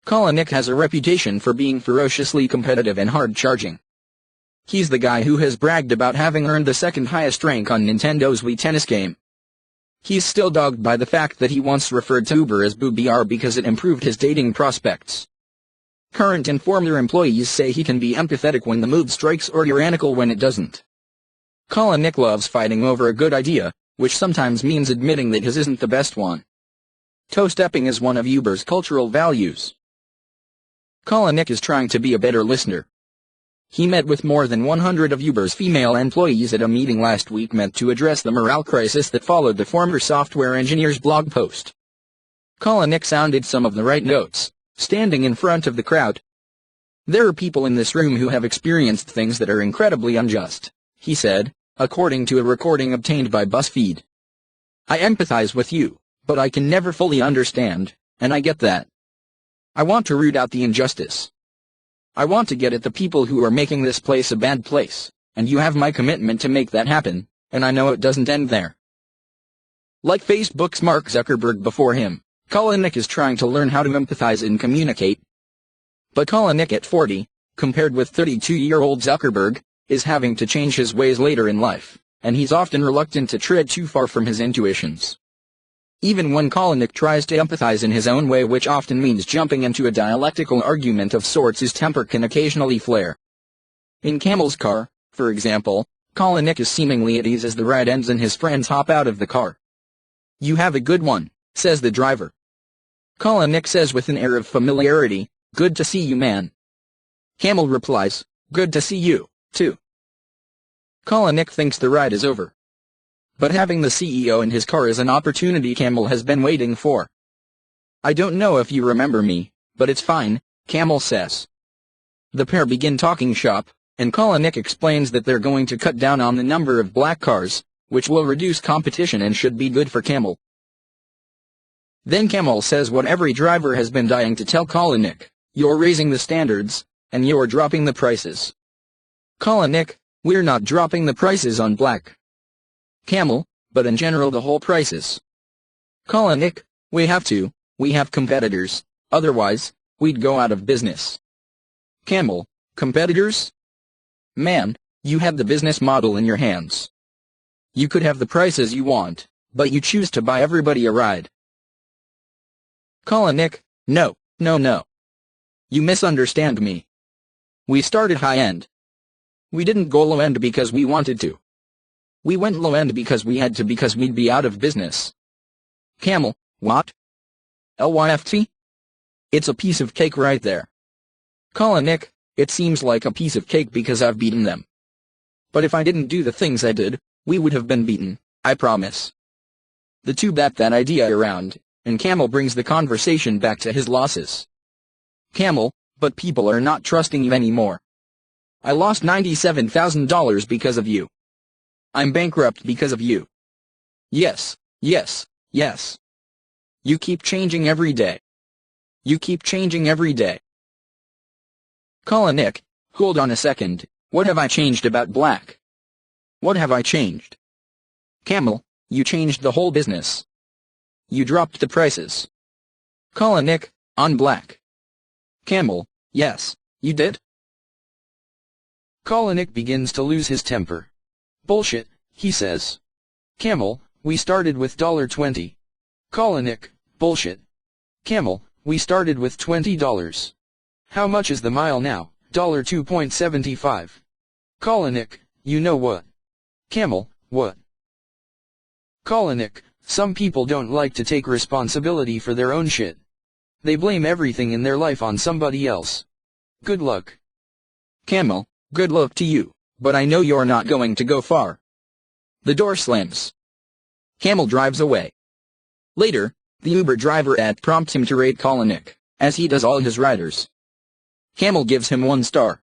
Kalanick has a reputation for being ferociously competitive and hard-charging. He's the guy who has bragged about having earned the second highest rank on Nintendo's Wii tennis game. He's still dogged by the fact that he once referred to Boob-er as Boob-er because it improved his dating prospects. Current and former employees say he can be empathetic when the mood strikes or tyrannical when it doesn't. Kalanick loves fighting over a good idea, which sometimes means admitting that his isn't the best one. Toe-stepping is one of Uber's cultural values. Kalanick is trying to be a better listener. He met with more than 100 of Uber's female employees at a meeting last week meant to address the morale crisis that followed the former software engineer's blog post. Kalanick sounded some of the right notes, standing in front of the crowd. "There are people in this room who have experienced things that are incredibly unjust," he said, according to a recording obtained by Buzzfeed. "I empathize with you, but I can never fully understand, and I get that. I want to root out the injustice. I want to get at the people who are making this place a bad place, and you have my commitment to make that happen, and I know it doesn't end there." Like Facebook's Mark Zuckerberg before him, Kalanick is trying to learn how to empathize and communicate. But Kalanick at 40, compared with 32-year-old Zuckerberg, is having to change his ways later in life, and he's often reluctant to tread too far from his intuitions. Even when Kalanick tries to empathize in his own way, which often means jumping into a dialectical argument of sorts, his temper can occasionally flare. In Camel's car, for example, Kalanick is seemingly at ease as the ride ends and his friends hop out of the car. "You have a good one," says the driver. Kalanick says with an air of familiarity, "Good to see you, man." Camel replies, "Good to see you, too." Kalanick thinks the ride is over. But having the CEO in his car is an opportunity Camel has been waiting for. "I don't know if you remember me, but it's fine," Camel says. The pair begin talking shop, and Kalanick explains that they're going to cut down on the number of black cars, which will reduce competition and should be good for Camel. Then Camel says what every driver has been dying to tell Kalanick: "You're raising the standards, and you're dropping the prices." Kalanick: "We're not dropping the prices on black." Camel: "But in general the whole prices." Kalanick: "We have to, we have competitors, otherwise, we'd go out of business." Camel: "Competitors? Man, you have the business model in your hands. You could have the prices you want, but you choose to buy everybody a ride." Kalanick: No. You misunderstand me. We started high-end. We didn't go low-end because we wanted to. We went low-end because we had to, because we'd be out of business." Camel: "What? LYFT? It's a piece of cake right there." Kalanick: "It seems like a piece of cake because I've beaten them. But if I didn't do the things I did, we would have been beaten, I promise." The two bat that idea around, and Camel brings the conversation back to his losses. Camel: "But people are not trusting you anymore. I lost $97,000 because of you. I'm bankrupt because of you. Yes. You keep changing every day. You keep changing every day." Kalanick: "Hold on a second, what have I changed about black? What have I changed?" Camel: "You changed the whole business. You dropped the prices." Kalanick: "On black?" Camel: "Yes, you did." Kalanick begins to lose his temper. "Bullshit," he says. Camel: "We started with $20. Kalanick: "Bullshit. Camel: "We started with $20. How much is the mile now? $2.75. Kalanick: "You know what?" Camel: "What?" Kalanick: "Some people don't like to take responsibility for their own shit. They blame everything in their life on somebody else. Good luck." Camel: "Good luck to you, but I know you're not going to go far." The door slams. Camel drives away. Later, the Uber driver prompts him to rate Kalanick, as he does all his riders. Camel gives him 1 star.